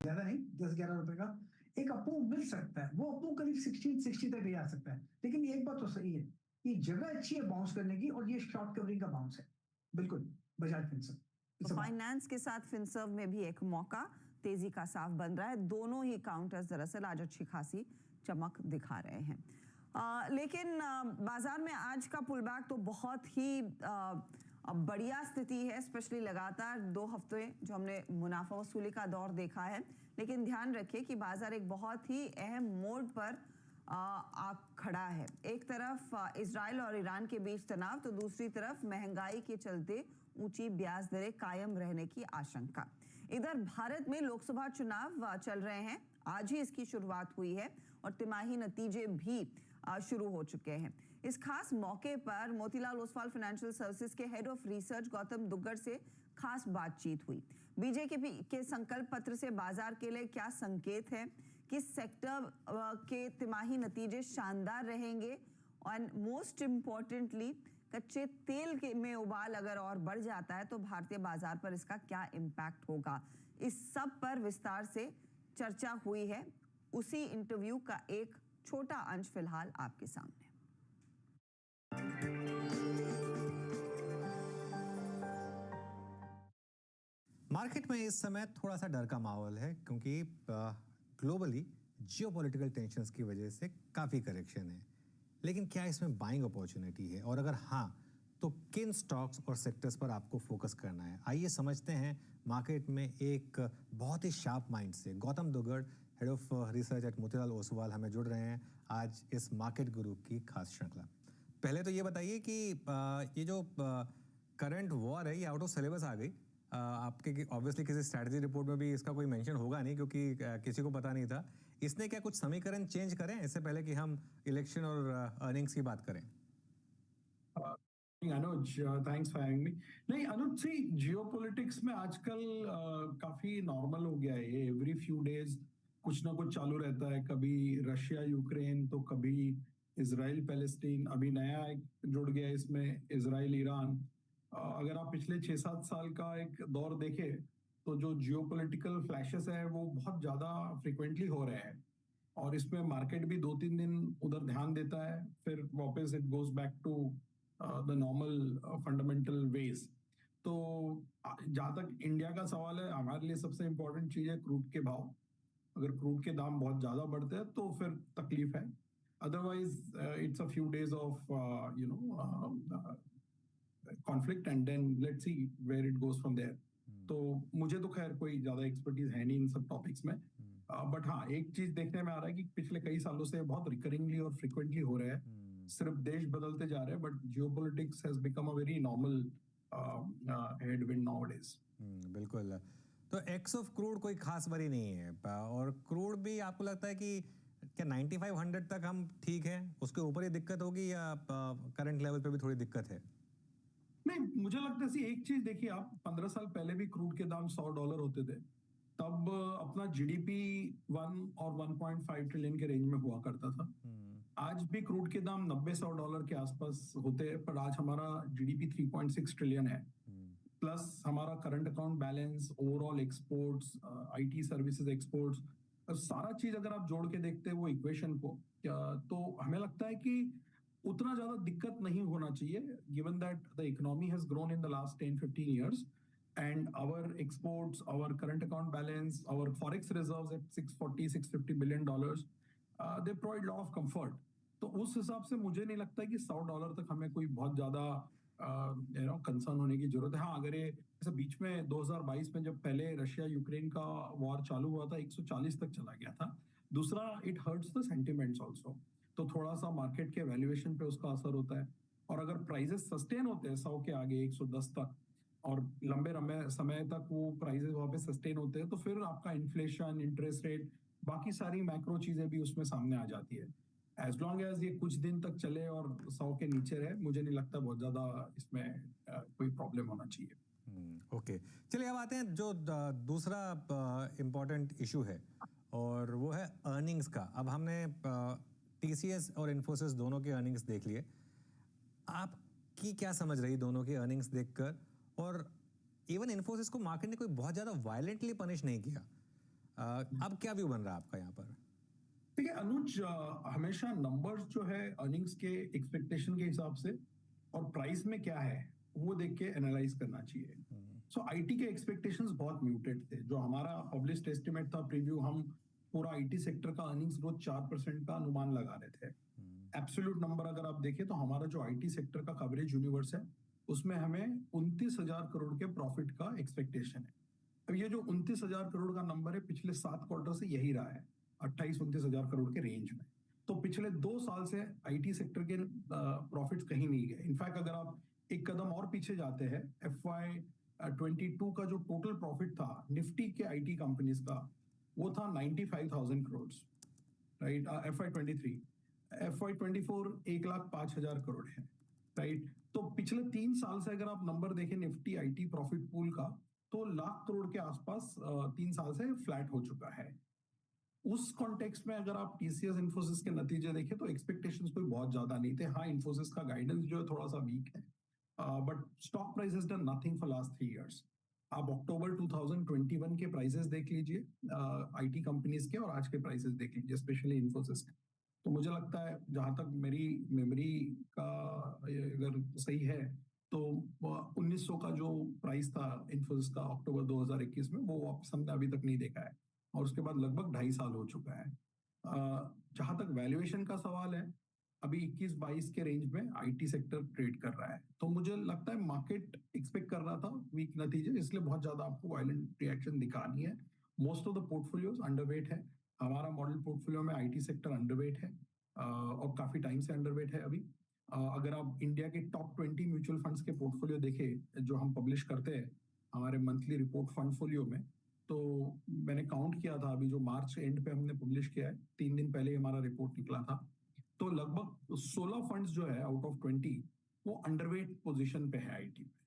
ज्यादा नहीं, 10-11 रुपए का एक अपमूव मिल सकता है। वो अपमूव करीब 60 तक भी आ सकता है। लेकिन एक बात तो सही है कि जगह अच्छी है बाउंस करने की, और ये शॉर्ट कवरिंग का बाउंस है बिल्कुल बजाज फिनसर्व। तो फाइनेंस के साथ फिनसर्व में भी एक मौका तेजी का साफ बन रहा है। दोनों ही काउंटर्स दरअसल आज अच्छी खासी चमक दिखा रहे हैं। लेकिन बाजार में आज का पुलबैक तो बहुत ही बढ़िया स्थिति है, स्पेशली लगातार 2 हफ्ते जो हमने मुनाफा वसूली का दौर देखा है। लेकिन ध्यान रखिए कि बाजार एक बहुत ही अहम मोड़ पर खड़ा है। एक तरफ इजराइल और ईरान के बीच तनाव, तो दूसरी तरफ महंगाई के चलते ऊंची ब्याज दरें कायम रहने की आशंका। इधर भारत में लोकसभा चुनाव चल रहे हैं, आज ही इसकी शुरुआत हुई है और तिमाही नतीजे भी शुरू हो चुके हैं। इस खास मौके पर मोतीलाल ओसवाल फाइनेंशियल सर्विसेज के head of research Gautam Duggar से खास बातचीत हुई। बीजेपी के संकल्प पत्र से बाजार के लिए क्या संकेत है, किस सेक्टर के तिमाही नतीजे शानदार रहेंगे, और मोस्ट इंपॉर्टेंटली कच्चे तेल के में उबाल अगर और बढ़ जाता है तो भारतीय बाजार पर इसका क्या इम्पैक्ट होगा। इस सब पर विस्तार से चर्चा हुई है। उसी इंटरव्यू का एक छोटा अंश फिलहाल आपके सामने। मार्केट में इस समय थोड़ा सा डर का माहौल है, क्योंकि ग्लोबली जियोपॉलिटिकल टेंशंस की वजह से काफ़ी करेक्शन है। लेकिन क्या इसमें बाइंग अपॉर्चुनिटी है, और अगर हाँ तो किन स्टॉक्स और सेक्टर्स पर आपको फोकस करना है? आइए समझते हैं मार्केट में एक बहुत ही शार्प माइंड से Gautam Duggar, head of research eight Motilal Oswal, हमें जुड़ रहे हैं आज इस मार्केट गुरु की खास श्रृंखला। पहले तो ये बताइए कि ये जो करंट वॉर है ये आउट ऑफ सिलेबस आ गई आपके, ऑब्वियसली किसी स्ट्रैटेजी रिपोर्ट में भी इसका कोई मेंशन होगा नहीं, क्योंकि किसी को पता नहीं था। इसने क्या कुछ समीकरण चेंज करें इससे पहले कि हम इलेक्शन और अर्निंग्स की बात करें? अनुज, थैंक्स फॉर हैविंग मी। नहीं अनुज, सी जियोपॉलिटिक्स में आजकल काफी नॉर्मल हो गया है। ये एवरी फ्यू डेज कुछ ना कुछ चालू रहता है। कभी रशिया यूक्रेन, तो कभी इजराइल पैलेस्टीन, अभी नया एक जुड़ गया इसमें इजराइल ईरान। अगर आप पिछले 6-7 साल का एक दौर देखें तो जो जियोपॉलिटिकल फ्लैशेस है वो बहुत ज्यादा फ्रिक्वेंटली हो रहे हैं, और इसमें मार्केट भी 2-3 दिन उधर ध्यान देता है, फिर वापस it goes back to the normal fundamental ways. तो जहां तक इंडिया का सवाल है, हमारे लिए सबसे इंपॉर्टेंट चीज है क्रूड के भाव। अगर क्रूड के दाम बहुत ज्यादा बढ़ते हैं तो फिर तकलीफ है, otherwise it's a few days of conflict and then let's see where it goes from there. तो मुझे तो खैर कोई ज्यादा एक्सपर्टीज है नहीं इन सब टॉपिक्स में, बट हाँ एक चीज देखने में आ रहा है कि पिछले कई सालों से बहुत रिकरिंगली और फ्रिक्वेंटली हो रहा है। सिर्फ देश बदलते जा रहे हैं, but geopolitics has become a very normal headwind nowadays. बिल्कुल। तो एक्स ऑफ क्रूड कोई खास वरी नहीं है, और क्रूड भी आपको लगता है कि क्या 9500 तक हम ठीक है, उसके ऊपर ही दिक्कत होगी, या करंट लेवल पे भी थोड़ी दिक्कत है? नहीं, मुझे लगता है एक चीज देखिए, आप 15 साल पहले भी क्रूड के दाम $100 होते थे, तब अपना जीडीपी 1 और 1.5 ट्रिलियन के रेंज में हुआ करता था। आज भी क्रूड के दाम $90-100 के आसपास होते हैं, पर आज हमारा जीडीपी 3.6 ट्रिलियन है, प्लस हमारा current account balance, overall exports, IT services exports, सारा चीज अगर आप जोड़ के देखते हैं वो इक्वेशन को, तो हमें लगता है कि उतना ज्यादा दिक्कत नहीं होना चाहिए, given that the economy has grown in the last 10-15 years and our exports, our current account balance, our forex reserves at $640-650 billion, they provide lot of comfort. तो उस हिसाब से मुझे नहीं लगता है कि $100 तक हमें कोई बहुत ज्यादा कंसर्न होने की जरूरत है। हाँ, अगर ये जैसे बीच में 2022 में जब पहले रशिया यूक्रेन का वॉर चालू हुआ था 140 तक चला गया था। दूसरा, it hurts the sentiments also, तो थोड़ा सा मार्केट के वैल्यूएशन पे उसका असर होता है। और अगर प्राइसेस सस्टेन होते हैं 100 के आगे 110 तक, और लंबे समय तक वो प्राइसेस वहां पे सस्टेन होते हैं, तो फिर आपका इन्फ्लेशन, इंटरेस्ट रेट, बाकी सारी मैक्रो चीजें भी उसमें सामने आ जाती है। एज लॉन्ग एज ये कुछ दिन तक चले और 100 के नीचे रहे, मुझे नहीं लगता बहुत ज्यादा इसमें कोई प्रॉब्लम होना चाहिए। ओके, चलिए अब आते हैं जो दूसरा इम्पोर्टेंट इशू है, और वो है अर्निंग्स का। अब हमने टीसीएस और इन्फोसिस दोनों के अर्निंग्स देख लिए। आपकी क्या समझ रही दोनों की अर्निंग्स देखकर? और इवन इन्फोसिस को मार्केट ने कोई बहुत ज़्यादा वायलेंटली पनिश नहीं किया। अब क्या व्यू बन रहा है आपका यहाँ पर? देखिए अनुज, हमेशा नंबर्स जो है अर्निंग्स के एक्सपेक्टेशन के हिसाब से और प्राइस में क्या है वो देख के एनालाइज करना चाहिए। सो आईटी के एक्सपेक्टेशंस बहुत म्यूटेड थे। जो हमारा पब्लिश्ड एस्टिमेट था प्रीव्यू, हम पूरा आईटी सेक्टर का अर्निंग्स ग्रोथ 4% का अनुमान लगा रहे थे। एब्सोल्यूट नंबर अगर आप देखें तो हमारा जो आईटी सेक्टर का कवरेज यूनिवर्स है उसमें हमें 29,000 करोड़ के प्रॉफिट का एक्सपेक्टेशन है। अब ये जो 29,000 करोड़ का नंबर है पिछले 7 क्वार्टर से यही रहा है, 28-29,000 करोड़ के रेंज में। तो पिछले 2 साल से आईटी सेक्टर के प्रॉफिट्स कहीं नहीं गए। इनफैक्ट अगर आप एक कदम और पीछे जाते हैं, FY22 का जो टोटल प्रॉफिट था निफ्टी के आईटी कंपनीज का वो था 95,000 crore, right. FY23, FY24 1,05,000 crore है, राइट। तो पिछले 3 साल से अगर आप नंबर देखें निफ्टी आईटी प्रॉफिट पूल का तो लाख करोड़ के आसपास 3 साल से फ्लैट हो चुका है। उस कॉन्टेक्स्ट में अगर आप टीसीएस इन्फोसिस के नतीजे देखें तो एक्सपेक्टेशंस कोई बहुत ज्यादा नहीं थे। हाँ, इन्फोसिस का गाइडेंस जो है थोड़ा सा वीक है, but stock price has done nothing for last 3 years. आप अक्टूबर 2021 के प्राइसेस देख लीजिए आईटी कंपनीज के और आज के प्राइसेस देख लीजिए, स्पेशली इन्फोसिस के। तो मुझे लगता है जहां तक मेरी मेमोरी का अगर सही है तो 1900 का जो प्राइस था इन्फोसिस का अक्टूबर 2021 में वो वापस हमने अभी तक नहीं देखा है और उसके बाद लगभग 2.5 साल हो चुका है। जहां तक वैल्यूएशन का सवाल है, अभी 21-22 के रेंज में आईटी सेक्टर ट्रेड कर रहा है। तो मुझे लगता है मार्केट एक्सपेक्ट कर रहा था वीक नतीजे, इसलिए बहुत ज्यादा आपको वायलेंट रिएक्शन दिखानी है। Most of the portfolios underweight है। हमारा मॉडल पोर्टफोलियो में आईटी सेक्टर अंडरवेट है और काफी टाइम से अंडरवेट है। अभी अगर आप इंडिया के टॉप 20 म्यूचुअल फंड्स के पोर्टफोलियो देखें जो हम पब्लिश करते हैं हमारे मंथली रिपोर्ट फंडफोलियो में, तो मैंने काउंट किया था अभी जो मार्च एंड पे हमने पब्लिश किया है, 3 दिन पहले हमारा रिपोर्ट निकला था, तो लगभग 16 फंड्स जो है आउट ऑफ 20 वो अंडरवेट पोजीशन पे है आईटी पे।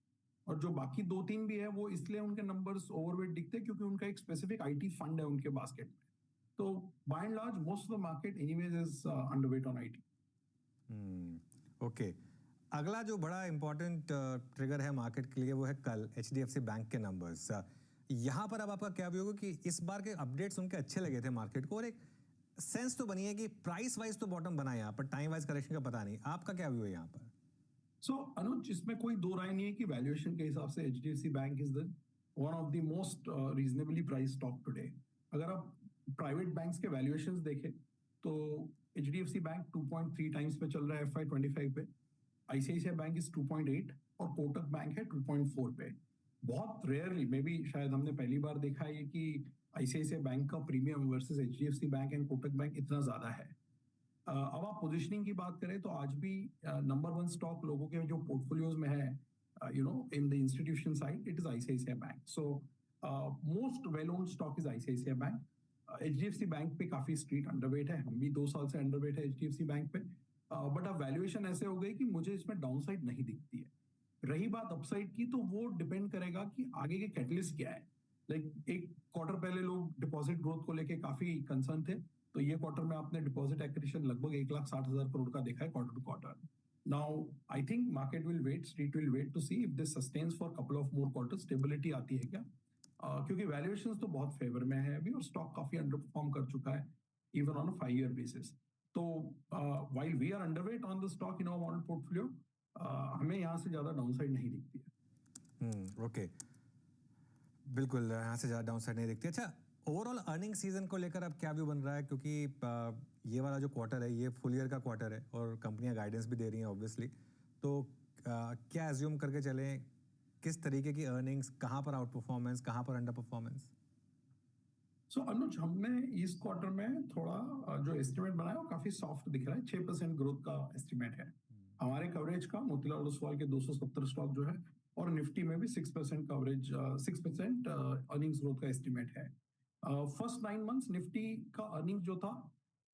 और जो बाकी 2-3 भी है वो इसलिए उनके नंबर्स ओवरवेट दिखते हैं क्योंकि उनका एक स्पेसिफिक आईटी फंड है उनके बास्केट में। तो by and large most of the market anyways is underweight on IT. Okay, अगला जो बड़ा इंपॉर्टेंट ट्रिगर है मार्केट के लिए वो है कल एचडीएफसी बैंक के नंबर्स। यहाँ पर अब आपका क्या व्यू होगा कि इस बार के अपडेट्स उनके अच्छे लगे थे मार्केट को और एक सेंस तो बनी है कि प्राइस वाइज तो बॉटम बना है यहाँ पर, टाइम वाइज करेक्शन का पता नहीं, आपका क्या व्यू है यहाँ पर? सो अनुज, इसमें कोई दो राय नहीं है कि वैल्यूएशन के हिसाब से HDFC bank is the one of the most reasonably price stock today. अगर आप प्राइवेट बैंक्स के वैल्यूएशंस देखें तो एचडीएफसी बैंक 2.3 टाइम्स पे चल रहा है FY25 पे, आईसीआईसीआई बैंक इज 2.8 और कोटक बैंक है 2.4 पे। बहुत रेयरली मे बी शायद हमने पहली बार देखा है कि आईसीआईसीआई बैंक का premium versus HDFC bank and Kotak bank इतना ज्यादा है। अब आप पोजीशनिंग की बात करें तो आज भी नंबर 1 स्टॉक लोगों के जो पोर्टफोलियोज में है in the institution side it is ICICI bank. So most well owned stock is ICICI bank. HDFC bank पे काफी स्ट्रीट अंडरवेट है, हम भी 2 साल से अंडरवेट है एचडीएफसी बैंक पे, बट अब वैल्यूएशन ऐसे हो गई कि मुझे इसमें डाउनसाइड नहीं दिखती है। रही बात अपसाइड की तो वो डिपेंड करेगा कि आगे के कैटलिस्ट क्या है। लाइक एक क्वार्टर पहले लोग डिपॉजिट ग्रोथ को लेके काफी कंसर्न थे, तो ये क्वार्टर में आपने डिपॉजिट एक्विजिशन लगभग 1,60,000 करोड़ का देखा है quarter to quarter. Now I think market will wait, street will wait to see if this sustains for couple of more quarter, stability आती है क्या, क्योंकि वैल्यूएशंस तो बहुत फेवर में है अभी और स्टॉक काफी अंडर परफॉर्म कर चुका है इवन ऑन अ 5-year बेसिस। तो while we are underweight on the stock in our model portfolio, हमें यहाँ से ज्यादा डाउनसाइड नहीं दिखती है। ओके, बिल्कुल यहाँ से ज़्यादा डाउनसाइड नहीं दिखती। अच्छा, ओवरऑल अर्निंग सीजन को लेकर अब क्या व्यू बन रहा है, क्योंकि ये वाला जो क्वार्टर है ये फुल ईयर का क्वार्टर है और कंपनियां गाइडेंस भी दे रही हैं ऑब्वियसली, तो क्या एज्यूम करके चलें, किस तरीके की अर्निंग्स, कहाँ पर आउट परफॉर्मेंस, कहाँ पर अंडर परफॉर्मेंस? सो अनुज, हमने इस क्वार्टर में थोड़ा जो एस्टिमेट बनाया वो काफी सॉफ्ट दिख रहा है, 6% ग्रोथ का एस्टिमेट है हमारे कवरेज का। मोतीलाल ओसवाल के 270 स्टॉक जो है और निफ्टी में भी 6% कवरेज, 6% अर्निंग्स ग्रोथ का एस्टिमेट है। फर्स्ट 9 मंथ्स निफ्टी का अर्निंग जो था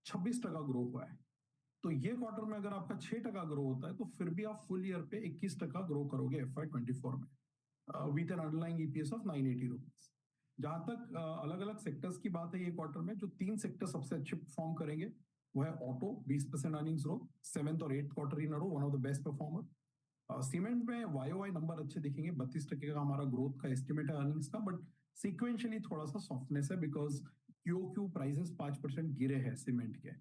26% ग्रो हुआ है। तो ये क्वार्टर में अगर आपका 6% ग्रो होता है तो फिर भी आप फुल ईयर पे 21% ग्रो करोगे FY24 में with N underlying EPS of 980 rupees. जहां तक अलग अलग सेक्टर्स की बात है, ये क्वार्टर में जो 3 सेक्टर सबसे अच्छे परफॉर्म करेंगे वो है ऑटो 20% अर्निंग्स ग्रो, 7th और 8th quarter in a row, one of the best performer. Cement में वाईओवाई नंबर अच्छे दिखेंगे, 32% का हमारा ग्रोथ का एस्टिमेट है अर्निंग्स का, बट सीक्वेंशियली थोड़ा सा सॉफ्टनेस है बिकॉज QOQ प्राइसेस 5% गिरे हैं सीमेंट के।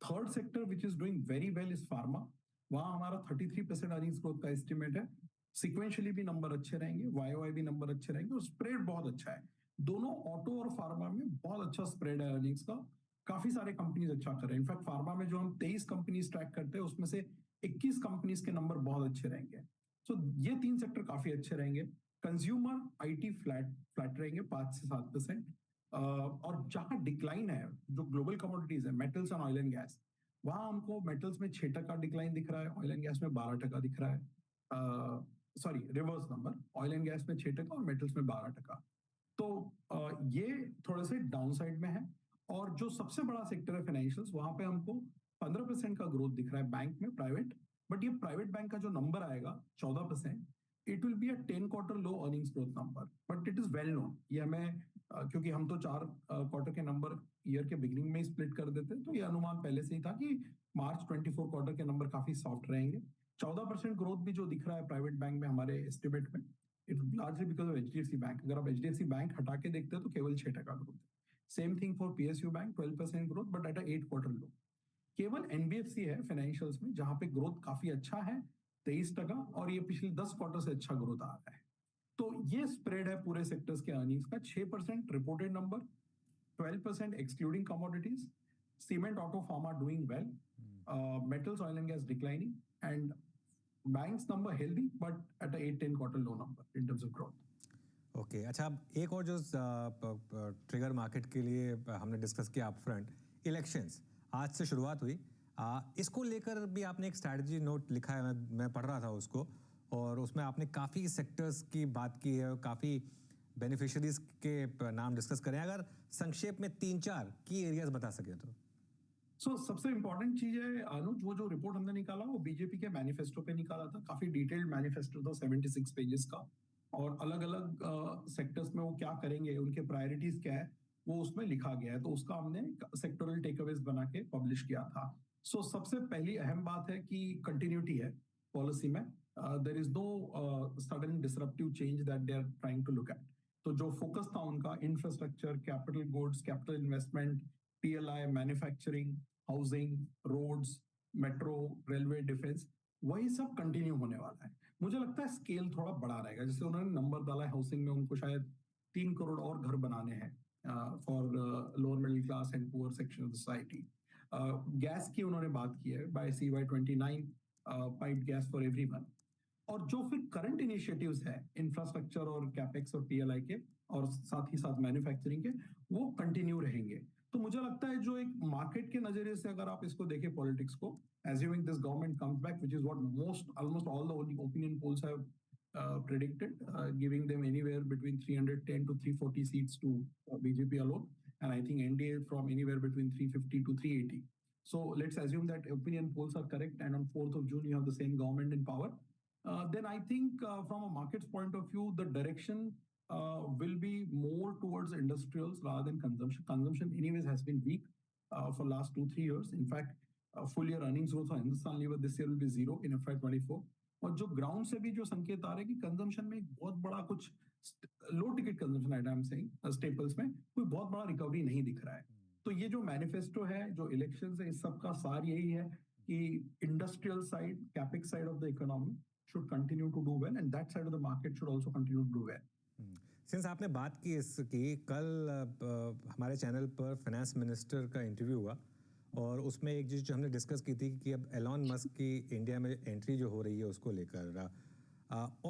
Third sector which is doing very well is pharma. वहां हमारा 33% अर्निंग्स ग्रोथ का एस्टिमेट है। सिक्वेंशियली भी नंबर अच्छे रहेंगे, YOY भी नंबर अच्छे रहेंगे और स्प्रेड बहुत अच्छा है। दोनों ऑटो और फार्मा में बहुत अच्छा स्प्रेड है अर्निंग्स का। काफी सारे कंपनीज अच्छा कर रहे हैं। इनफैक्ट फार्मा में जो हम 23 कंपनीज ट्रैक करते हैं उसमें से 21 कंपनीज के नंबर बहुत अच्छे रहेंगे। सो ये 3 सेक्टर काफी अच्छे रहेंगे। कंज्यूमर IT फ्लैट फ्लैट रहेंगे 5 से 7%। और जहां डिक्लाइन है जो ग्लोबल कमोडिटीज है, metals and oil and gas, वहां हमको मेटल्स में 6% डिक्लाइन दिख रहा है, ऑयल एंड गैस में 12% दिख रहा है। Sorry, reverse number, oil and gas में 6% और मेटल्स में 12%। तो ये थोड़े से डाउन साइड में है। और जो सबसे बड़ा सेक्टर है फाइनेंशियल्स, वहां पे हमको 15% का ग्रोथ दिख रहा है बैंक में, प्राइवेट। बट ये प्राइवेट बैंक का जो नंबर आएगा 14%, it will be a 10 quarter low earnings growth number, but it is well known. ये हमें क्योंकि हम तो 4 क्वार्टर के नंबर ईयर के बिगिनिंग में ही स्प्लिट कर देते, तो ये अनुमान पहले से ही था कि मार्च 24 क्वार्टर के नंबर काफी सॉफ्ट रहेंगे। 14% ग्रोथ भी जो दिख रहा है प्राइवेट बैंक में हमारे एस्टिमेट में, it largely because of HDFC bank. अगर आप HDFC बैंक हटा के देखते हैं तो केवल 6% ग्रोथ है। Same thing for PSU bank, 12% growth but at 8 quarter low. केवल NBFC है फाइनेंशियल्स में जहां पे ग्रोथ काफी अच्छा है, 23%, और ये पिछले 10 क्वार्टर से अच्छा ग्रोथ आ रहा है। तो ये स्प्रेड है पूरे सेक्टर्स के अर्निंग्स का। 6% reported number, 12% excluding commodities, cement, auto, pharma doing well, metals, oil and gas declining, and banks number healthy but at a 8-10 quarter low number in terms of growth. Okay अच्छा, अब एक और जो trigger market के लिए हमने discuss किया upfront, elections आज से शुरुआत हुई। इसको लेकर भी आपने एक स्ट्रैटेजी नोट लिखा है, मैं पढ़ रहा था उसको, और उसमें आपने काफ़ी सेक्टर्स की बात की है और काफ़ी बेनिफिशरीज के नाम डिस्कस करें। अगर संक्षेप में 3-4 की एरियाज बता सके तो। सबसे इंपॉर्टेंट चीज है अनुज, वो जो रिपोर्ट हमने निकाला वो बीजेपी के मैनिफेस्टो पे निकाला था। काफी डिटेल्ड मैनिफेस्टो था 76 पेजेस का, और अलग अलग सेक्टर्स में वो क्या करेंगे, उनके प्रायोरिटीज क्या है, वो उसमें लिखा गया है। तो उसका हमने सेक्टोरल टेकअवेज बना के पब्लिश किया था। सबसे पहली अहम बात है कि कंटिन्यूटी है पॉलिसी में। There is no sudden disruptive change that they are trying to look at. तो जो फोकस था उनका infrastructure, capital goods, capital investment, PLI, manufacturing, housing, roads, metro, railway, defence, वही सब कंटिन्यू होने वाला है। मुझे लगता है स्केल थोड़ा बड़ा रहेगा। जैसे उन्होंने नंबर डाला है हाउसिंग में, उनको शायद 3 करोड़ और घर बनाने हैं for lower middle class and poor section of society. Gas की उन्होंने बात की है, by CY 29 pipe gas for everyone. और जो फिर करंट इनिशिएटिव्स है इंफ्रास्ट्रक्चर और कैपेक्स और PLI के, और साथ ही साथ मैन्युफैक्चरिंग के, वो कंटिन्यू रहेंगे। तो मुझे लगता है जो एक मार्केट के नजरिए से अगर आप इसको देखें पॉलिटिक्स को, assuming this government comes back, which is what almost all the opinion polls have predicted, giving them anywhere between 310 to 340 seats to BJP alone, and I think NDA from anywhere between 350 to 380. So let's assume that opinion polls are correct, and on 4th of June you have the same government in power. Then I think from a market's point of view, the direction will be more towards industrials rather than consumption. Consumption anyways has been weak for last 2-3 years. In fact, full year earnings growth for Hindustan Lever this year will be 0 in FY24. और जो ground से भी जो संकेत आ रहे हैं कि consumption में एक बहुत बड़ा कुछ low ticket consumption item saying staples में कोई बहुत बड़ा रिकवरी नहीं दिख रहा है। तो ये जो मैनिफेस्टो है, जो इलेक्शंस है, इस सब का सार यही है कि industrial side, capex side of the economy should continue to do well, and that side of the market should also continue to do well. Since आपने बात की इसकी, कल हमारे चैनल पर फाइनेंस मिनिस्टर का इंटरव्यू हुआ, और उसमें एक चीज़ जो हमने डिस्कस की थी कि अब एलॉन मस्क की इंडिया में एंट्री जो हो रही है उसको लेकर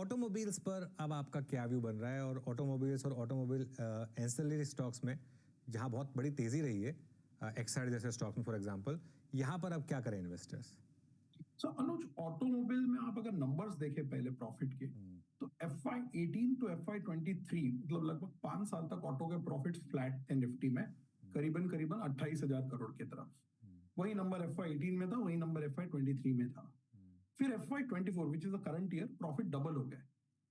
ऑटोमोबाइल्स पर अब आपका क्या व्यू बन रहा है, और ऑटोमोबाइल्स और ऑटोमोबाइल एंसेलरी स्टॉक्स में जहां बहुत बड़ी तेज़ी रही है, एक्साइड जैसे स्टॉक में फॉर एग्जांपल, यहाँ पर अब क्या करें इन्वेस्टर्स? So अनुज, ऑटोमोबाइल में आप अगर नंबर्स देखें पहले प्रॉफिट के, तो FY18 to FY23 मतलब लगभग 5 साल तक ऑटो के प्रॉफिट्स फ्लैट थे निफ्टी में, करीबन 28,000 करोड़ की तरफ। वही नंबर FY18 में था, वही नंबर FY23 में था। फिर FY24 which is the current year, profit double हो गए,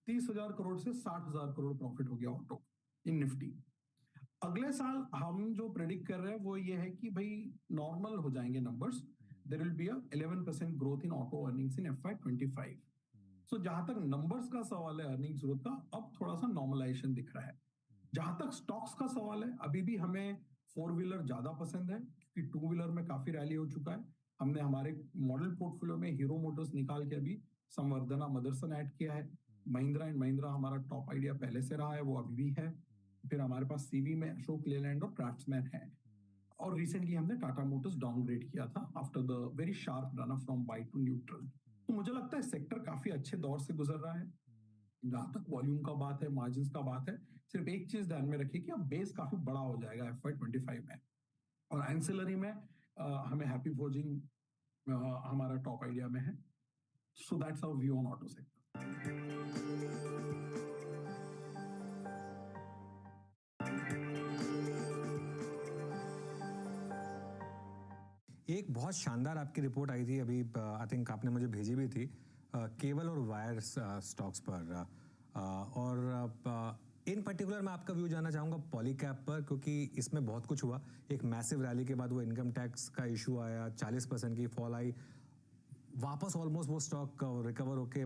30,000 करोड़ से 60,000 करोड़ प्रॉफिट हो गया ऑटो इन निफ्टी। अगले साल हम जो प्रेडिक्ट कर रहे हैं वो ये है कि भाई नॉर्मल हो जाएंगे numbers. There will be a 11% growth in auto earnings in FY25. So जहां तक नंबर्स का सवाल है अर्निंग्स ग्रोथ का, अब थोड़ा सा नॉर्मलाइजेशन दिख रहा है। जहां तक स्टॉक्स का सवाल है, अभी भी हमें फोर व्हीलर ज्यादा पसंद है क्योंकि टू व्हीलर में काफी रैली हो चुका है। हमने हमारे मॉडल पोर्टफोलियो में हीरो मोटर्स निकाल के अभी संवर्धना मदरसन ऐड किया है। महिंद्रा एंड महिंद्रा हमारा टॉप आइडिया पहले से रहा है, वो अभी भी है। फिर हमारे पास सीवी में अशोक लेलैंड और क्राफ्ट्समैन है। और रिसेंटली हमने टाटा मोटर्स डाउनग्रेड किया था after the very sharp run from by two neutral. तो मुझे लगता है सेक्टर काफी अच्छे दौर से गुजर रहा है। जहां तक वॉल्यूम का बात है, मार्जिन का बात है, सिर्फ एक चीज ध्यान में रखिए कि अब बेस काफी बड़ा हो जाएगा FY25 में। और एंसिलरी में हमें हैप्पी फोर्जिंग हमारा टॉप आइडिया में है। So that's our view on auto sector. एक बहुत शानदार आपकी रिपोर्ट आई थी अभी, आई थिंक आपने मुझे भेजी भी थी, केबल और वायर स्टॉक्स पर, और इन पर्टिकुलर मैं आपका व्यू जानना चाहूँगा पॉलीकैब पर, क्योंकि इसमें बहुत कुछ हुआ। एक मैसिव रैली के बाद वो इनकम टैक्स का इशू आया, 40% की फॉल आई, वापस ऑलमोस्ट वो स्टॉक रिकवर होके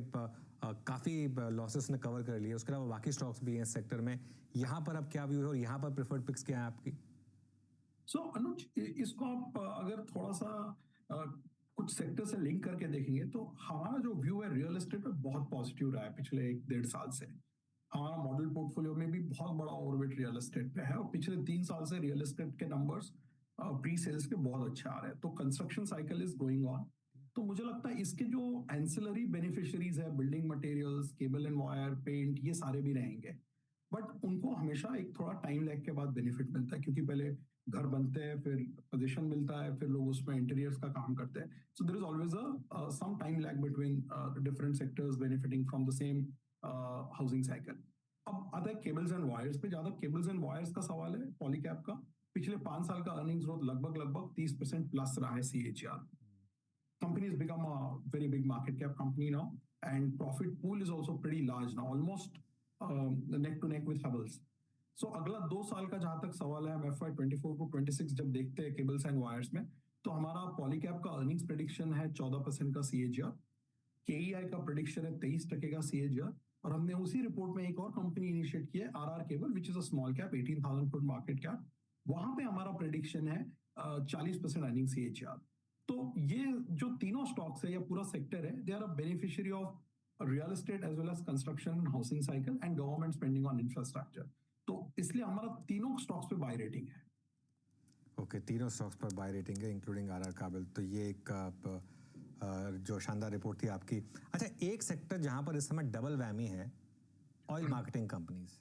काफ़ी लॉसेस ने कवर कर लिए। उसके अलावा बाकी स्टॉक्स भी हैं इस सेक्टर में। यहाँ पर अब क्या व्यू है और यहाँ पर प्रेफर्ड पिक्स क्या है आपकी? सो अनुज, इसको आप अगर थोड़ा सा कुछ सेक्टर से लिंक करके देखेंगे तो हमारा जो व्यू है रियल एस्टेट पे बहुत पॉजिटिव रहा है पिछले 1-1.5 साल से। हमारा मॉडल पोर्टफोलियो में भी बहुत बड़ा ओवरवेट रियल एस्टेट पे है और पिछले 3 साल से रियल एस्टेट के नंबर्स प्री सेल्स के बहुत अच्छे आ रहे हैं। तो construction cycle is going on. तो मुझे लगता है इसके जो एंसिलरी बेनिफिशियरीज है, building materials, cable and wire, paint, ये सारे भी रहेंगे। बट उनको हमेशा एक थोड़ा टाइम लैग के बाद बेनिफिट मिलता है, क्योंकि पहले घर बनते हैं, फिर पोजीशन मिलता है, फिर लोग उसमें इंटीरियर्स का काम करते हैं। So there is always some time lag between different sectors benefiting from the same housing cycle. अब आता है केबल्स एंड वायर्स पे। ज्यादा केबल्स एंड वायर्स का सवाल है पॉलीकैब का। पिछले 5 साल का अर्निंग्स ग्रोथ लगभग 30% प्लस रहा है CAGR। company has become a very big market cap company now, and profit pool is also pretty large now, almost neck to neck with Havells. So अगला 2 साल का जहां तक सवाल है, हम FY24 को 26 जब देखते हैं केबल्स एंड वायर्स में, तो हमारा पॉलीकैब का अर्निंग्स प्रेडिक्शन है 14% का CAGR, KEI का प्रेडिक्शन है 23% का CAGR, और हमने उसी रिपोर्ट में एक और कंपनी इनिशिएट की है RR cable, which is a small cap, 18,000 crore market cap. वहां पे हमारा प्रेडिक्शन है 40% अर्निंग CAGR। तो ये जो तीनों स्टॉक्स है या पूरा सेक्टर है, they are a beneficiary of real estate as well as construction, housing cycle and government spending on infrastructure. तो इसलिए हमारा तीनों स्टॉक्स पे बाय रेटिंग है। ओके, तीनों स्टॉक्स पर बाय रेटिंग है इंक्लूडिंग RR काबिल। तो ये एक जो शानदार रिपोर्ट थी आपकी। अच्छा, एक सेक्टर जहां पर इस समय डबल वैमी है, ऑयल मार्केटिंग कंपनीज।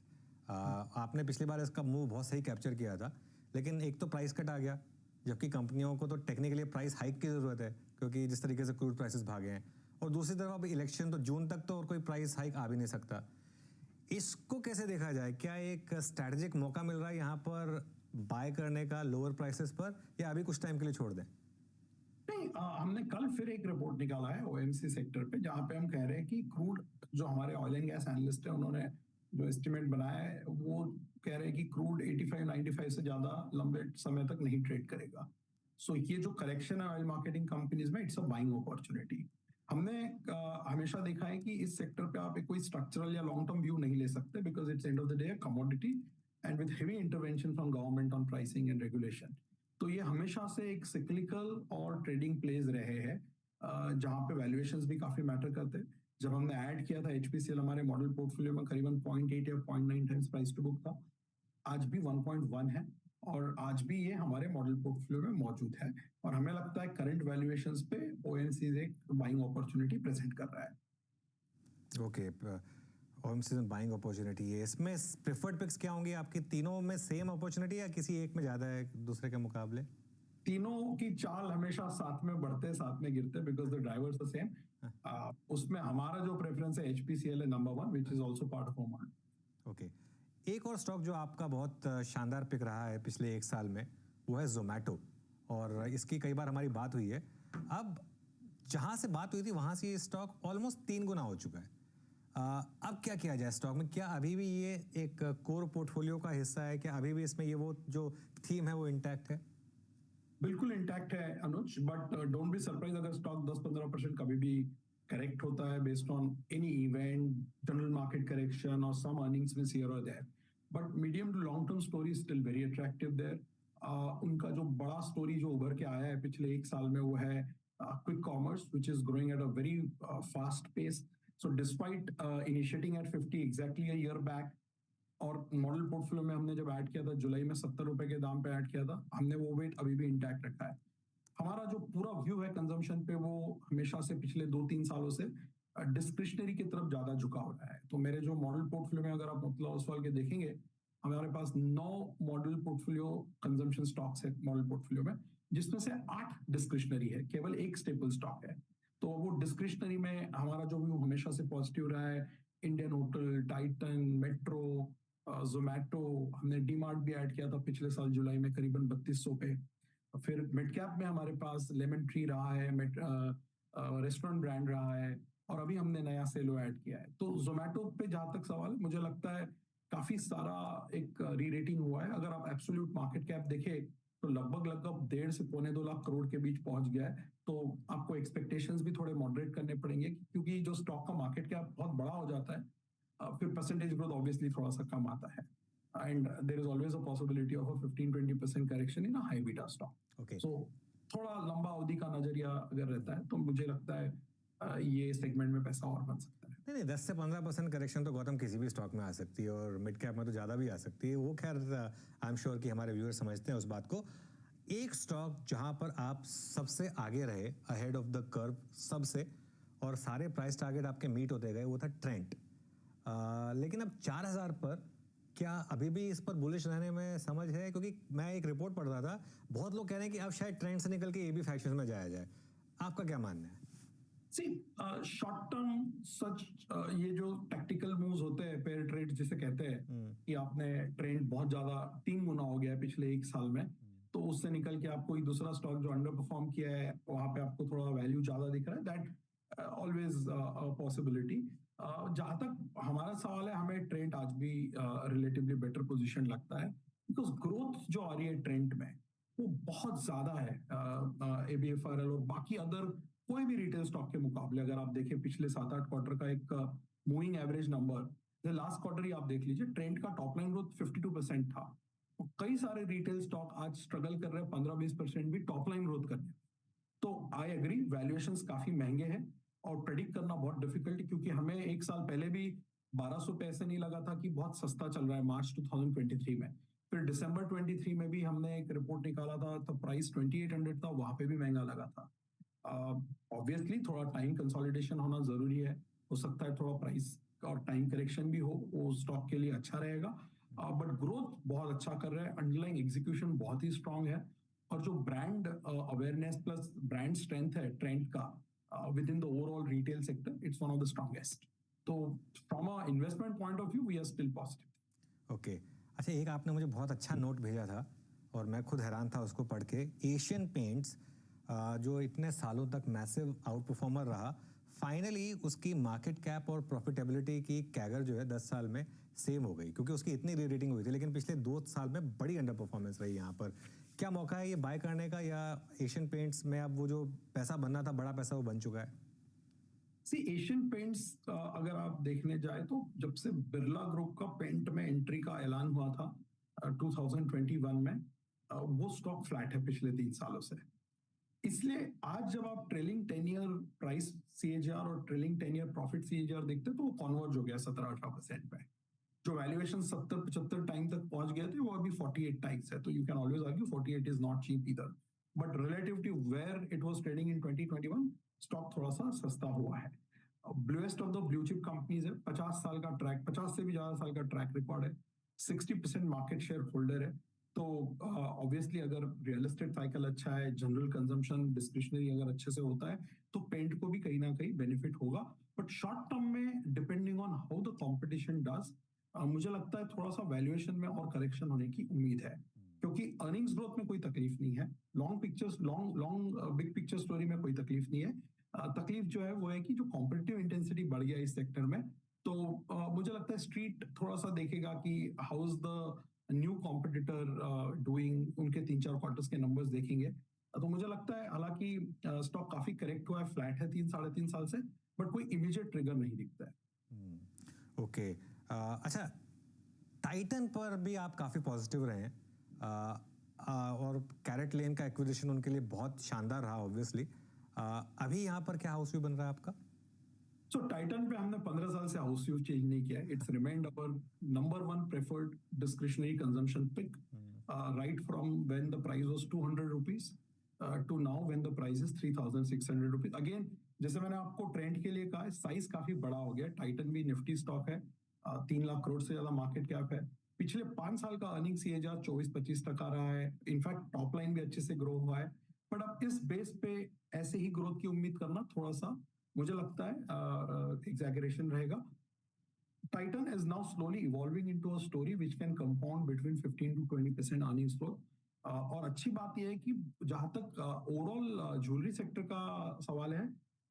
आपने पिछली बार इसका मूव बहुत सही कैप्चर किया था, लेकिन एक तो प्राइस कट आ गया, जबकि कंपनियों को तो टेक्निकली प्राइस हाइक की जरूरत है, क्योंकि जिस तरीके से क्रूड प्राइसेस भागे हैं। और दूसरी तरफ अब इलेक्शन, तो जून तक तो और कोई प्राइस हाइक आ भी नहीं सकता। इसको कैसे देखा जाए? क्या एक स्ट्रैटेजिक मौका मिल रहा है यहाँ पर बाय करने का लोअर प्राइसेस पर, या अभी कुछ टाइम के लिए छोड़ दें? नहीं, हमने कल फिर एक रिपोर्ट निकाला है OMC सेक्टर पे, जहां पे हम कह रहे हैं कि क्रूड, जो हमारे ऑयल एंड गैस एनालिस्ट है, उन्होंने जो एस्टिमेट बनाया है, वो कह रहे हैं कि क्रूड 85-95 से ज्यादा लंबे समय तक नहीं ट्रेड करेगा। सो ये जो करेक्शन है ऑयल मार्केटिंग कंपनीज में, इट्स अ बाइंग अपॉर्चुनिटी। हमने हमेशा देखा है कि इस सेक्टर पे आप कोई स्ट्रक्चरल या लॉन्ग टर्म व्यू नहीं ले सकते, because it's end of the day commodity and with heavy intervention from government on pricing and regulation. तो ये हमेशा से एक सिक्लिकल और ट्रेडिंग प्लेज रहे हैं, जहां पे वैल्यूएशंस भी काफी मैटर करते हैं। जब हमने ऐड किया था HPCL हमारे मॉडल पोर्टफोलियो में, करीबन 0.8 या 0.9 टाइम्स प्राइस टू बुक था। आज भी 1.1 है, और आज भी ये हमारे मॉडल पोर्टफोलियो में मौजूद है। और हमें लगता है करंट वैल्यूएशंस पे OMC एक बाइंग अपॉर्चुनिटी प्रेजेंट कर रहा है। ओके, OMC में बाइंग अपॉर्चुनिटी है। इसमें प्रेफर्ड पिक्स क्या होंगे आपकी? तीनों में सेम अपॉर्चुनिटी या किसी एक में ज्यादा है दूसरे के मुकाबले? तीनों की चाल हमेशा साथ में बढ़ते, साथ में गिरते, because the drivers the same. उसमें हमारा जो प्रेफरेंस है HPCL है number 1, which is also part of Oman. Okay, एक और स्टॉक जो आपका बहुत शानदार पिक रहा है पिछले 1 साल में, वो है जोमैटो, और इसकी कई बार हमारी बात हुई है। अब जहां से बात हुई थी वहां से ये स्टॉक ऑलमोस्ट 3 गुना हो चुका है। अब क्या किया जाए स्टॉक में? क्या अभी भी ये एक कोर पोर्टफोलियो का हिस्सा है? क्या अभी भी इसमें ये वो जो थीम है वो इंटैक्ट है? बिल्कुल इंटैक्ट है Anuj, but don't be surprise अगर स्टॉक 10-15% कभी भी करेक्ट होता है based on any event, general market correction और सम अर्निंग्स मिस हियर और there. But medium to long term story is still very attractive there. उनका जो बड़ा स्टोरी जो उभर के आया है पिछले एक साल में वो है quick commerce which is growing at a very fast pace. So despite initiating at 50 exactly a year back, और मॉडल पोर्टफोलियो में हमने जब ऐड किया था जुलाई में 70 रुपए के दाम पे ऐड किया था, हमने वो वेट अभी भी इंटैक्ट रखा है. हमारा जो पूरा व्यू है कंजम्पशन पे वो हमेशा से पिछले 2-3 सालों से डिस्क्रिशनरी की तरफ ज्यादा झुका हो रहा है. तो मेरे जो मॉडल पोर्टफोलियो में अगर आप मोतीलाल ओसवाल के देखेंगे, हमारे पास 9 मॉडल पोर्टफोलियो कंजम्पशन स्टॉक्स है मॉडल पोर्टफोलियो में, जिसमें से 8 डिस्क्रिशनरी है, केवल एक स्टेपल स्टॉक है. तो वो डिस्क्रिशनरी में हमारा जो व्यू हमेशा से पॉजिटिव रहा है. Indian hotel, Titan, metro, Zomato, हमने डीमार्ट भी ऐड किया था पिछले साल जुलाई में करीबन 3200 पे. फिर मिड कैप में हमारे पास लेमन ट्री रहा है, रेस्टोरेंट ब्रांड रहा है, और अभी हमने नया सेलो ऐड किया है. तो जोमैटो पे जहां तक सवाल है, मुझे लगता है काफी सारा एक री रेटिंग हुआ है. अगर आप एब्सोल्यूट मार्केट कैप देखें तो लगभग 1.5 से 2.25 लाख करोड़ के बीच पहुंच गया है. तो आपको एक्सपेक्टेशंस भी थोड़े मॉडरेट करने पड़ेंगे, क्योंकि जो स्टॉक का मार्केट कैप बहुत बड़ा हो जाता है फिर परसेंटेज ग्रोथ ऑब्वियसली थोड़ा सा कम आता है. And there is always a possibility of a 15-20% correction in a high beta stock. Okay. So थोड़ा लंबा अवधि का नजरिया अगर रहता है तो मुझे लगता है ये सेगमेंट में पैसा और बन सकता है. नहीं, 10 से 15% करेक्शन तो गौतम किसी भी स्टॉक में आ सकती है, और मिड कैप में तो ज़्यादा भी आ सकती है. वो खैर आई एम श्योर कि हमारे व्यूअर समझते हैं उस बात को. एक स्टॉक जहां पर आप सबसे आगे रहे, अहेड ऑफ द कर्व सबसे, और सारे प्राइस टारगेट आपके मीट होते गए, वो था ट्रेंट. लेकिन अब 4000 पर क्या अभी भी इस पर बुलिश रहने में समझ है? क्योंकि मैं एक रिपोर्ट पढ़ रहा था, बहुत लोग कह रहे हैं कि अब शायद ट्रेंड से निकल के एबी फैक्शंस में जाया जाए. आपका क्या मानना है? शॉर्ट टर्म सच ये जो टैक्टिकल मूव्स होते हैं, पेयर ट्रेड जिसे कहते हैं, कि आपने ट्रेंड बहुत ज्यादा 3 गुना हो गया है पिछले एक साल में, तो उससे निकल के आप कोई दूसरा स्टॉक जो अंडर परफॉर्म किया है वहां पे आपको थोड़ा वैल्यू ज्यादा दिख रहा है. That always possibility. जहां तक हमारा सवाल है, हमें ट्रेंड आज भी रिलेटिवली बेटर पोजीशन लगता है, बिकॉज ग्रोथ जो आ रही है ट्रेंड में वो बहुत ज्यादा है एबीएफआरएल और बाकी अदर कोई भी रिटेल स्टॉक के मुकाबले. अगर आप देखें पिछले 7-8 क्वार्टर का एक moving average number, last quarter ही आप देख लीजिए, ट्रेंड का टॉप लाइन ग्रोथ 52% था. तो कई सारे रिटेल स्टॉक आज स्ट्रगल कर रहे हैं 15-20% भी टॉप लाइन ग्रोथ करने. तो आई एग्री, वैल्यूएशंस काफी महंगे हैं और प्रेडिक्ट करना बहुत डिफिकल्ट, क्योंकि हमें एक साल पहले भी 1200 पैसे नहीं लगा था कि बहुत सस्ता चल रहा है मार्च 2023 में. फिर दिसंबर 23 में भी हमने एक रिपोर्ट निकाला था तो प्राइस 2800 था, वहां पे भी महंगा लगा था. ऑब्वियसली थोड़ा टाइम कंसोलिडेशन होना जरूरी है. हो सकता है थोड़ा प्राइस और टाइम करेक्शन भी हो, वो स्टॉक के लिए अच्छा रहेगा. बट ग्रोथ बहुत अच्छा कर रहा है, अंडरलाइंग एग्जीक्यूशन बहुत ही स्ट्रांग है, और जो brand awareness plus brand strength है ट्रेंड का within the overall retail sector, it's one of the strongest. So from a investment point of view, we are still positive. Okay. अच्छा, एक आपने मुझे बहुत अच्छा नोट भेजा था और मैं खुद हैरान था उसको पढ़ के. एशियन पेंट्स जो इतने सालों तक मैसिव आउट परफॉर्मर रहा, फाइनली उसकी मार्केट कैप और प्रॉफिटेबिलिटी की कैगर जो है 10 साल में सेम हो गई, क्योंकि उसकी इतनी री रेटिंग हुई थी, लेकिन पिछले 2 साल में बड़ी अंडर परफॉर्मेंस रही यहाँ पर. क्या मौका है ये बाय करने का, या एशियन पेंट्स में अब वो जो पैसा बनना था, बड़ा पैसा, वो बन चुका है? एशियन पेंट्स अगर आप देखने जाए तो जब से बिरला ग्रुप का पेंट में एंट्री का ऐलान हुआ था 2021 में, वो स्टॉक फ्लैट है पिछले 3 सालों से. इसलिए आज जब आप ट्रेलिंग 10 ईयर प्राइस सीएजीआर और ट्रेलिंग 10 ईयर प्रॉफिट सीएजीआर देखते हैं तो वो कन्वर्ज हो गया 17-18% पे. जो वैल्यूएशन 70-75 टाइम तक पहुंच गए थे वो अभी 48 टाइम्स है. तो you can always argue 48 is not cheap either, but relative to where it was trading in 2021 stock थोड़ा सा सस्ता हुआ है. Bluest of the blue chip companies है, 50 साल का ट्रैक, 50 से भी ज्यादा साल का ट्रैक रिकॉर्ड है, 60% मार्केट शेयर होल्डर है. तो ऑब्वियसली अगर रियल एस्टेट साइकिल अच्छा है, जनरल कंजम्पशन डिस्क्रिशनरी अगर अच्छे से होता है तो पेंट को भी कहीं ना कहीं बेनिफिट होगा. बट शॉर्ट टर्म में depending on how the competition does, मुझे लगता है थोड़ा सा वैल्यूएशन में और करेक्शन होने की उम्मीद है, क्योंकि अर्निंग्स ग्रोथ में कोई तकलीफ नहीं है, लॉन्ग बिग पिक्चर स्टोरी में कोई तकलीफ नहीं है. तकलीफ जो है वो है कि जो कॉम्पिटिटिव इंटेंसिटी बढ़ गया इस सेक्टर में, तो मुझे लगता है स्ट्रीट थोड़ा सा देखेगा कि how is the new competitor doing, उनके 3-4 क्वार्टर्स के नंबर्स देखेंगे. तो मुझे लगता है हालांकि स्टॉक काफी करेक्ट हुआ है, फ्लैट है 3-3.5 साल से, बट कोई इमीडिएट ट्रिगर नहीं दिखता है. ओके. अच्छा, टाइटन पर भी आप काफ़ी पॉजिटिव रहे हैं. और कैरेट लेन का एक्विजिशन उनके लिए बहुत शानदार रहा ऑब्वियसली। अभी यहाँ पर क्या हाउस व्यू बन रहा है आपका? सो टाइटन पे हमने 15 साल से हाउस व्यू चेंज नहीं किया। It's remained our number 1 preferred discretionary consumption pick right from when the price was 200 rupees to now when the price is 3600 rupees. Again जैसे मैंने आपको ट्रेंड के लिए कहा, साइज काफी बड़ा हो गया। टाइटन भी निफ्टी स्टॉक है, 3 लाख करोड़ से ज्यादा मार्केट कैप है। पिछले 5 साल का अर्निंग सीएजीआर 24-25% रहा है। इनफैक्ट टॉप लाइन भी अच्छे से ग्रो हुआ है। बट अब इस बेस पे ऐसे ही ग्रोथ की उम्मीद करना थोड़ा सा मुझे लगता है एग्जैगरेशन रहेगा। Titan is now slowly evolving into a story which can compound between 15 to 20% earnings growth. और अच्छी बात यह है कि जहां तक ओवरऑल ज्वेलरी सेक्टर का सवाल है,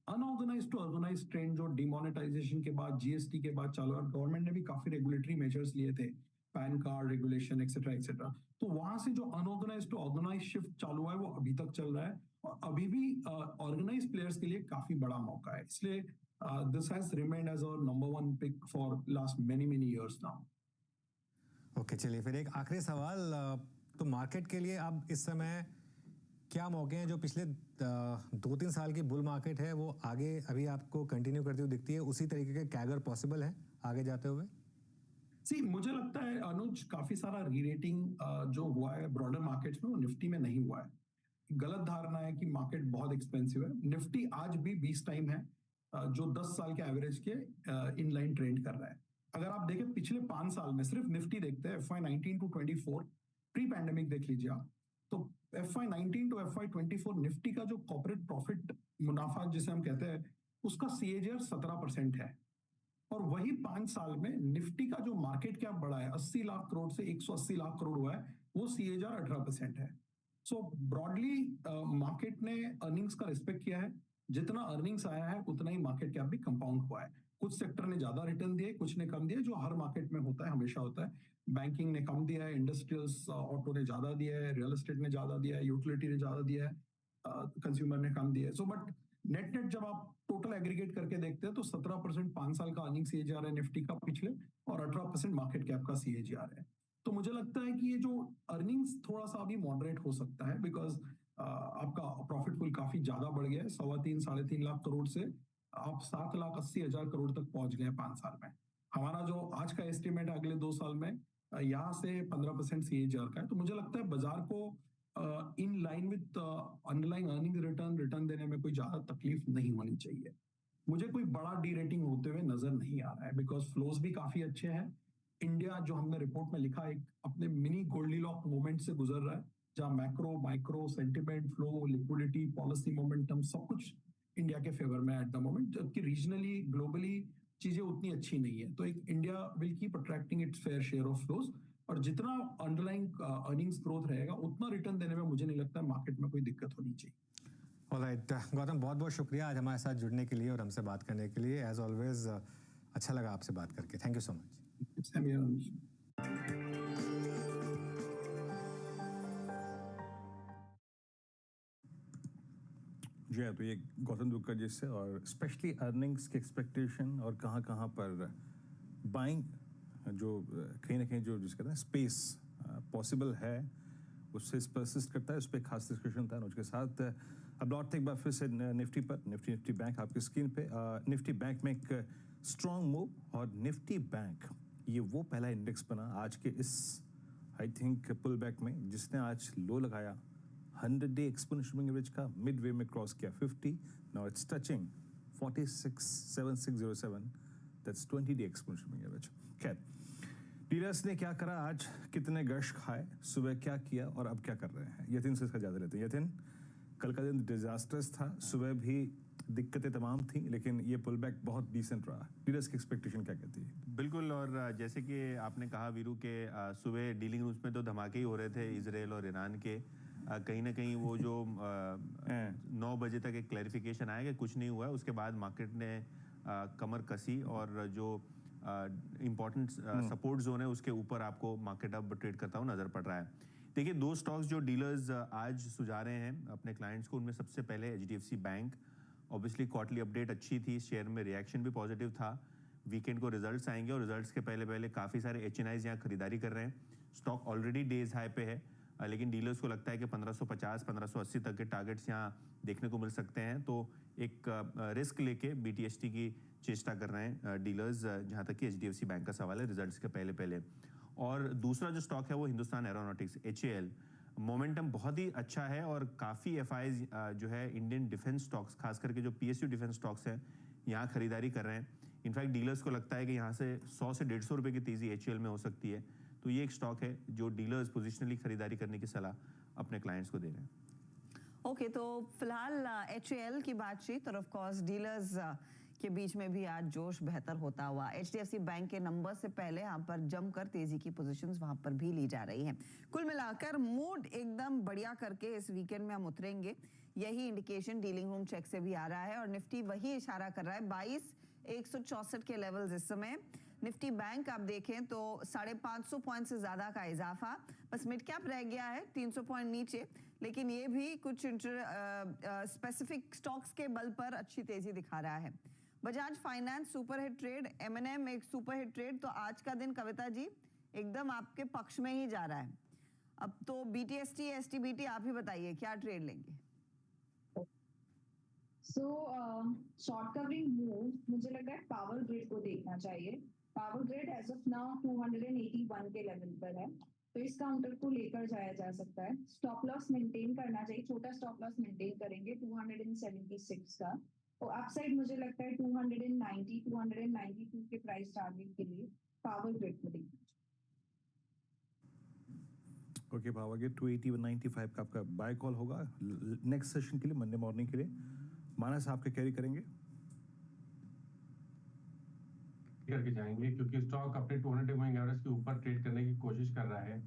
अनऑर्गेनाइज टू ऑर्गेनाइज ट्रेंड जो डिमोनेटाइजेशन के बाद, जीएसटी के बाद चालू है, गवर्नमेंट ने भी काफी रेगुलेटरी मेजर्स लिए थे, pan card regulation etcetera etcetera. तो वहां से जो अनऑर्गेनाइज टू ऑर्गेनाइज शिफ्ट चालू हुआ है वो अभी तक चल रहा है और अभी भी ऑर्गेनाइज प्लेयर्स के लिए काफी बड़ा मौका है। इसलिए this has remained as our number 1 pick for last many years now. Okay, चलिए फिर एक आखिरी सवाल। तो मार्केट के लिए अब इस समय क्या मौके हैं? जो पिछले 2-3 साल की बुल मार्केट है वो आगे अभी आपको कंटिन्यू करती हुई दिखती है? उसी तरीके के कैगर पॉसिबल है आगे जाते हुए? मुझे लगता है अनुज, काफी सारा री-रेटिंग जो हुआ है ब्रॉडर मार्केट्स में वो निफ्टी में नहीं हुआ है। गलत धारणा है कि मार्केट बहुत एक्सपेंसिव है। निफ्टी आज भी 20 टाइम है जो 10 साल के एवरेज के इन लाइन ट्रेंड कर रहा है। अगर आप देखें पिछले 5 साल में सिर्फ निफ्टी देखते हैं, FY19 to 24 प्री पैंडेमिक देख लीजिए आप, तो FY19 to FY24 निफ्टी का जो कॉर्पोरेट प्रॉफिट मुनाफा जिसे हम कहते हैं उसका सीएजीआर 17% है। और वही 5 साल में निफ्टी का जो मार्केट कैप बढ़ा है 80 लाख करोड़ से 180 लाख करोड़ हुआ है, वो सीएजीआर 18% है। सो ब्रॉडली मार्केट ने अर्निंग्स का रिस्पेक्ट किया है। जितना अर्निंग्स आया है उतना ही मार्केट कैप भी कंपाउंड हुआ है। कुछ सेक्टर ने ज्यादा रिटर्न दिए, कुछ ने कम दिए, जो हर मार्केट में होता है, हमेशा होता है। बैंकिंग ने कम दिया है, इंडस्ट्रियल्स ऑटो ने ज्यादा दिया है, रियल एस्टेट ने ज्यादा दिया है, यूटिलिटी ने ज्यादा दिया है, कंज्यूमर ने कम दिया है। सो बट नेट नेट जब आप टोटल एग्रीगेट करके देखते हैं तो 17% 5 साल का अर्निंग सीएजीआर है निफ्टी का पिछले, और 18% मार्केट कैप का सीएजीआर है। तो मुझे लगता है कि ये जो अर्निंग्स थोड़ा सा अभी मॉडरेट हो सकता है, बिकॉज आपका प्रॉफिट पूल काफी ज्यादा बढ़ गया है। 3.25-3.5 लाख करोड़ से आप 7,80,000 करोड़ तक पहुंच गए 5 साल में। हमारा जो आज का एस्टिमेट है अगले 2 साल में यहाँ से 15% सीएजीआर का है। तो मुझे लगता है बाजार को in line with underlying earning return देने में कोई ज्यादा तकलीफ नहीं होनी चाहिए। मुझे कोई बड़ा डी रेटिंग होते हुए नजर नहीं आ रहा है, बिकॉज फ्लोज भी काफी अच्छे हैं। इंडिया, जो हमने रिपोर्ट में लिखा, एक अपने मिनी गोल्डीलॉक मोमेंट से गुजर रहा है, जहां macro micro sentiment flow liquidity policy momentum सब कुछ इंडिया के फेवर में एट द मोमेंट, जबकि रीजनली ग्लोबली चीजें उतनी अच्छी नहीं है। तो एक India will keep attracting it's fair share of flows, और जितना अंडरलाइंग अर्निंग्स ग्रोथ रहेगा उतना रिटर्न देने में मुझे नहीं लगता मार्केट में कोई दिक्कत होनी चाहिए। ऑलराइट गौतम, बहुत बहुत शुक्रिया आज हमारे साथ जुड़ने के लिए और हमसे बात करने के लिए। एज ऑलवेज अच्छा लगा आपसे बात करके। Thank you so much. जी हाँ, तो ये गौतम दुक्का जी से, और स्पेशली अर्निंग्स की एक्सपेक्टेशन और कहाँ कहाँ पर बाइंग जो कहीं ना कहीं जो जिसका कहते हैं स्पेस पॉसिबल है उससे परसिस्ट करता है। उस पर खास डिस्कशन था उसके साथ। अब लौटते एक बार फिर से निफ्टी पर, निफ्टी बैंक आपकी स्क्रीन पे। निफ्टी बैंक में एक स्ट्रॉन्ग मूव, और निफ्टी बैंक ये वो पहला इंडेक्स बना आज के इस आई थिंक पुल बैक में जिसने आज लो लगाया 100-day एक्सपोनेंशियल मूविंग एवरेज का, मिड वे में क्रॉस किया 50, now it's touching 467607, that's 20-day exponential moving average. खैर, डीलर्स ने क्या करा आज, कितने गश खाए, सुबह क्या किया और अब क्या कर रहे हैं, यतिन से इसका ज्यादा लेते हैं। यतिन, कल का दिन डिजास्टर्स था, सुबह भी दिक्कतें तमाम थी, लेकिन ये पुल बैक बहुत डिसेंट रहा। डीलर्स की एक्सपेक्टेशन क्या कहती है? बिल्कुल, और जैसे कि आपने कहा वीरू के सुबह डीलिंग रूम्स में तो धमाके ही हो रहे थे इजराइल और ईरान के। कहीं ना कहीं वो जो 9 बजे तक एक क्लैरिफिकेशन आया कि कुछ नहीं हुआ है, उसके बाद मार्केट ने कमर कसी और जो इम्पोर्टेंट सपोर्ट जोन है उसके ऊपर आपको मार्केट अब ट्रेड करता हुआ नजर पड़ रहा है। देखिए, 2 स्टॉक्स जो डीलर्स आज सुझा रहे हैं अपने क्लाइंट्स को, उनमें सबसे पहले HDFC bank. Obviously quarterly update अच्छी थी, शेयर में रिएक्शन भी पॉजिटिव था। वीकेंड को रिजल्ट्स आएंगे और रिजल्ट्स के पहले काफ़ी सारे HNIs यहाँ खरीदारी कर रहे हैं। स्टॉक ऑलरेडी डेज हाई पे है, लेकिन डीलर्स को लगता है कि 1550 1580 तक के टारगेट्स यहाँ देखने को मिल सकते हैं, तो एक रिस्क लेके BTST की चेष्टा कर रहे हैं डीलर्स, जहाँ तक कि HDFC बैंक का सवाल है रिजल्ट्स के पहले पहले। और दूसरा जो स्टॉक है वो हिंदुस्तान एरोनॉटिक्स HAL, मोमेंटम बहुत ही अच्छा है और काफ़ी FIs जो है इंडियन डिफेंस स्टॉक्स, खास करके जो PSU डिफेंस स्टॉक्स हैं यहाँ खरीदारी कर रहे हैं। इनफैक्ट डीलर्स को लगता है कि यहाँ से 100 से 150 रुपये की तेज़ी HAL में हो सकती है, तो ये एक स्टॉक है जो डीलर्स पोजिशनली खरीदारी करने की सलाह अपने क्लाइंट्स को दे रहे हैं। ओके, तो फिलहाल HAL की बातचीत और ऑफ कोर्स डीलर्स के बीच में भी आज जोश बेहतर होता हुआ। HDFC बैंक के नंबर से पहले यहाँ पर जमकर तेजी की पोजीशंस वहाँ पर भी ली जा रही हैं। कुल मिलाकर मूड एकदम बढ़िया करके इस वीकेंड में हम उतरेंगे, यही इंडिकेशन डीलिंग रूम चेक से भी आ रहा है और निफ्टी वही इशारा कर रहा है। 22,164 के लेवल्स इस समय। निफ्टी बैंक आप देखें तो 550 पॉइंट से ज्यादा का इजाफा, बस मिड कैप रह गया है 300 पॉइंट नीचे, लेकिन ये भी कुछ स्पेसिफिक स्टॉक्स के बल पर अच्छी तेजी दिखा रहा है। Bajaj finance super hit trade, M&M एक सुपर हिट ट्रेड, तो आज का दिन कविता जी एकदम आपके पक्ष में ही जा रहा है। अब तो BTST STBT आप ही बताइए क्या ट्रेड लेंगे? शॉर्ट कवरिंग मूव मुझे लग रहा है पावर ग्रिड को देखना चाहिए। Power grid as of now 281 के लेवल पर है, तो इस काउंटर को लेकर जाया जा सकता है। स्टॉप लॉस मेंटेन करना चाहिए, छोटा स्टॉप लॉस मेंटेन करेंगे 276 का। और अपसाइड मुझे लगता है 290 292 के प्राइस टारगेट के लिए पावर ग्रिड को देखना चाहिए। ओके, पावर ग्रिड 280 195 का आपका बाय कॉल होगा नेक्स्ट सेशन के लिए, मंडे मॉर्निंग के लिए। मानस आपके कैरी करेंगे? करके जाएंगे क्योंकि स्टॉक अपने 200 मूविंग एवरेज के ऊपर ट्रेड करने की कोशिश कर रहा है।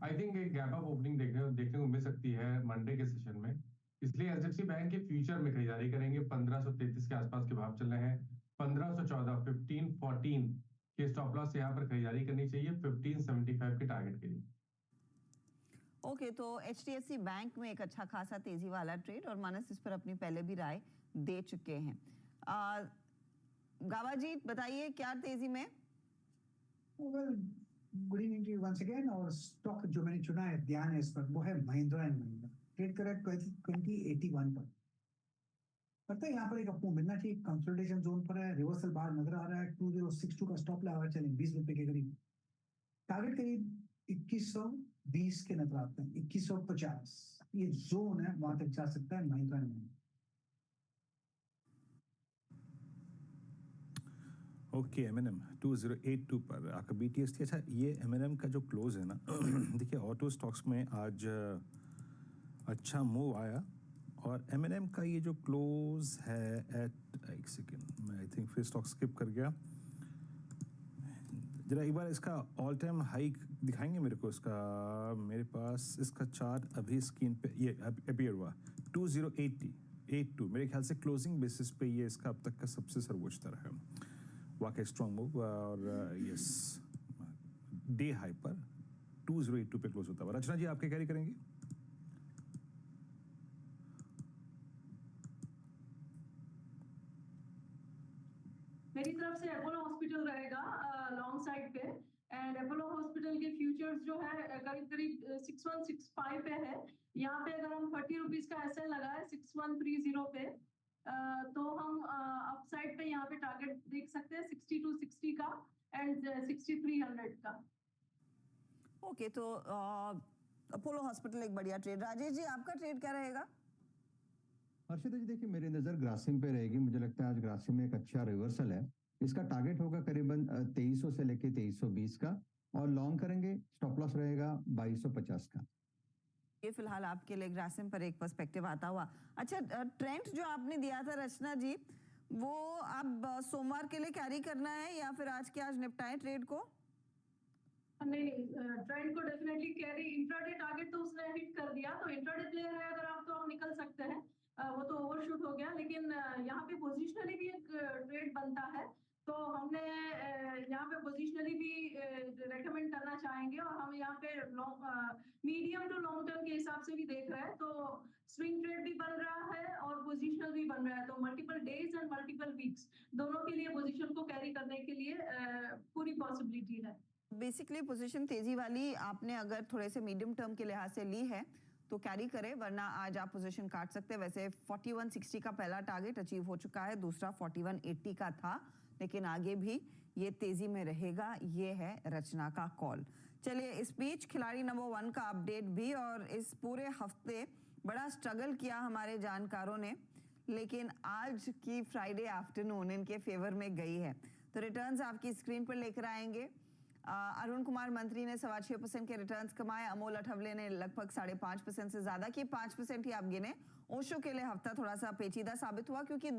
आई थिंक एक गैप अप ओपनिंग देखने को मिल सकती है मंडे के सेशन में, इसलिए HDFC बैंक के फ्यूचर में खरीदारी करेंगे। 1533 के आसपास के भाव चल रहे हैं। 1514 1514 के स्टॉप लॉस यहाँ पर खरीदारी करनी चाहिए 1575 के टारगेट के लिए। ओके, तो HDFC बैंक में एक अच्छा खासा तेजी वाला ट्रेड और मानस इस पर अपनी पहले भी राय दे चुके हैं। गावा जी बताइए क्या तेजी में? Well, good evening to you once again. और स्टॉक जो मैंने चुना है, ध्यान है इस पर, वो है महिंद्रा एंड महिंद्रा। ट्रेड कर रहा है 2081 पर। पता है यहाँ पर एक आपको मिलना चाहिए, कंसोलिडेशन जोन पर है, रिवर्सल बाहर नजर आ रहा है। 2062 का स्टॉप लगा चलें 20 रुपए के करीब, टारगेट करीब 2120 के नजर आते हैं, 2150 ये जोन है, वहां तक जा सकता है Mahindra and Mahindra. Okay, M&M 2082 पर आपका BTST। अच्छा, ये M&M का जो क्लोज है ना देखिए ऑटो स्टॉक्स में आज अच्छा मूव आया और M&M का ये जो क्लोज है एट, एक सेकेंड मैं आई थिंक फिर स्टॉक स्किप कर गया, जरा एक बार इसका ऑल टाइम हाई दिखाएंगे मेरे को। इसका मेरे पास इसका चार्ट अभी स्क्रीन पे ये अपीयर हुआ 2082 मेरे ख्याल से क्लोजिंग बेसिस पे ये इसका अब तक का सबसे सर्वोच्च स्तर है। वाकई स्ट्रॉन्ग मूव और यस डे हाई पर 2082 पे क्लोज होता हुआ। रचना जी आपके कैरी करेंगे? मेरी तरफ से अपोलो हॉस्पिटल रहेगा लॉन्ग साइड पे, एंड अपोलो हॉस्पिटल के फ्यूचर्स जो है करीब करीब 6165 पे है। यहाँ पे अगर हम 30 रुपीज का SL लगाए 6130 पे, तो हम अपसाइड पे यहाँ पे टारगेट देख सकते हैं 6260 का एंड 6300 का। ओके, तो अपोलो हॉस्पिटल एक बढ़िया ट्रेड। राजेश जी आपका ट्रेड क्या रहेगा? हर्षिता जी देखिए, मेरी नज़र ग्रासिम पे रहेगी। मुझे लगता है आज ग्रासिम में एक अच्छा रिवर्सल है। इसका टारगेट होगा करीबन 2300 से लेके 2320 का, और लॉन्ग करेंगे स्टॉप लॉस रहेगा 2250 का। ये फिलहाल आपके लिए ग्रासिम पर एक पर्सपेक्टिव आता हुआ। अच्छा, ट्रेंड जो आपने दिया था रचना जी, वो आप सोमवार के लिए कैरी करना है या फिर आज के आज निपटाएं ट्रेड को? नहीं, ट्रेंड को डेफिनेटली कैरी। इंट्राडे टारगेट तो उसने हिट कर दिया, तो इंट्राडे प्लेयर है अगर आप, तो आप निकल सकते हैं। वो तो ओवरशूट हो गया, लेकिन यहाँ पे पोजिशनली भी एक ट्रेड बनता है, तो हमने यहाँ पे पोजिशनली भी रेकमेंड करना चाहेंगे। और हम यहाँ पे मीडियम टू लॉन्ग टर्म के हिसाब से भी देख रहे हैं, तो स्विंग ट्रेड भी बन रहा है और पोजिशनल भी बन रहा है, तो multiple days and multiple weeks दोनों के लिए पोजिशन को कैरी करने के लिए पूरी पॉसिबिलिटी है। बेसिकली पोजीशन तेजी वाली आपने अगर थोड़े से मीडियम टर्म के लिहाज से ली है तो कैरी करें, वरना आज आप पोजीशन काट सकते हैं। वैसे 4160 का पहला टारगेट अचीव हो चुका है, दूसरा 4180 का था, लेकिन आगे भी ये तेजी में रहेगा, ये है रचना का कॉल। चलिए इस बीच खिलाड़ी नंबर 1 का अपडेट भी, और इस पूरे हफ्ते बड़ा स्ट्रगल किया हमारे जानकारों ने, लेकिन आज की फ्राइडे आफ्टरनून इनके फेवर में गई है। तो रिटर्न्स आपकी स्क्रीन पर लेकर आएंगे। अरुण कुमार मंत्री ने 6.25% के रिटर्न्स कमाए, अमोल अठवले ने लगभग 5.5% से ज्यादा की, 5% ही आप गिने। ओशो के लिए हफ्ता थोड़ा सा पेचीदा साबित हुआ क्योंकि